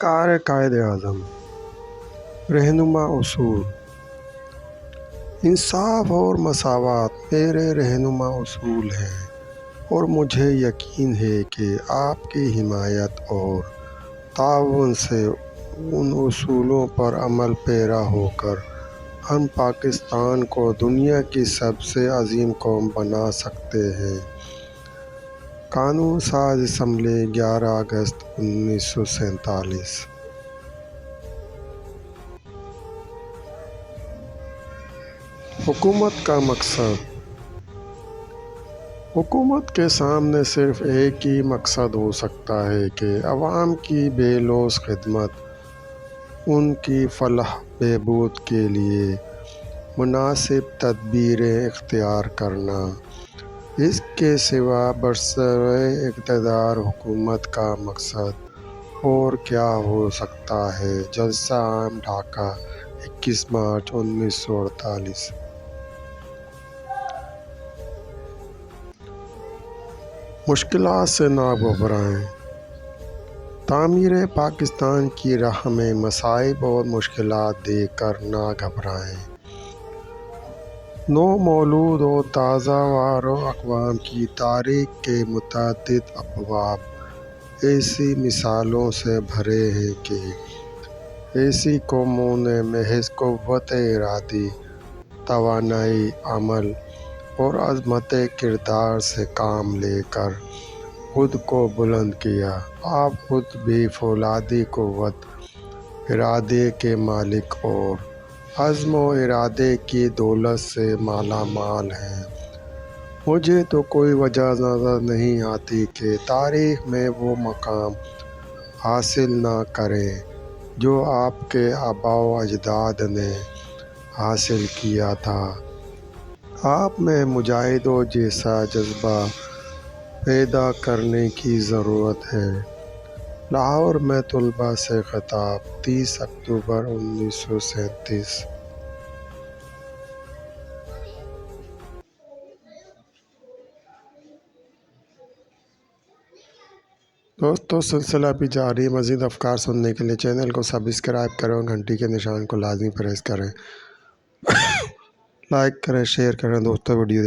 قائد اعظم رہنما اصول: انصاف اور مساوات میرے رہنما اصول ہیں اور مجھے یقین ہے کہ آپ کی حمایت اور تعاون سے ان اصولوں پر عمل پیرا ہو کر ہم پاکستان کو دنیا کی سب سے عظیم قوم بنا سکتے ہیں۔ قانون ساز اسمبلی، 11 اگست 1947۔ حکومت کا مقصد: حکومت کے سامنے صرف ایک ہی مقصد ہو سکتا ہے کہ عوام کی بے لوث خدمت، ان کی فلاح بہبود کے لیے مناسب تدبیریں اختیار کرنا۔ اس کے سوا برسر اقتدار حکومت کا مقصد اور کیا ہو سکتا ہے؟ جلسہ عام، ڈھاکہ، 21 مارچ 1948۔ مشکلات سے نہ گھبرائیں۔ تعمیر پاکستان کی راہ میں مصائب اور مشکلات دیکھ کر نہ گھبرائیں۔ نومولود اور تازہ وار اقوام کی تاریخ کے متعدد ابواب ایسی مثالوں سے بھرے ہیں کہ ایسی قوموں نے محض قوت ارادی، توانائی عمل اور عظمت کردار سے کام لے کر خود کو بلند کیا۔ آپ خود بھی فولادی قوت ارادے کے مالک اور عزم و ارادے کی دولت سے مالا مال ہیں۔ مجھے تو کوئی وجہ نظر نہیں آتی کہ تاریخ میں وہ مقام حاصل نہ کریں جو آپ کے آباء و اجداد نے حاصل کیا تھا۔ آپ میں مجاہدوں جیسا جذبہ پیدا کرنے کی ضرورت ہے۔ لاہور میں طلباء سے خطاب، 30 اکتوبر 1937۔ دوستو، سلسلہ بھی جاری ہے۔ مزید افکار سننے کے لیے چینل کو سبسکرائب کریں اور گھنٹی کے نشان کو لازمی پریس کریں۔ لائک کریں، شیئر کریں۔ دوستو، ویڈیو دیکھیں۔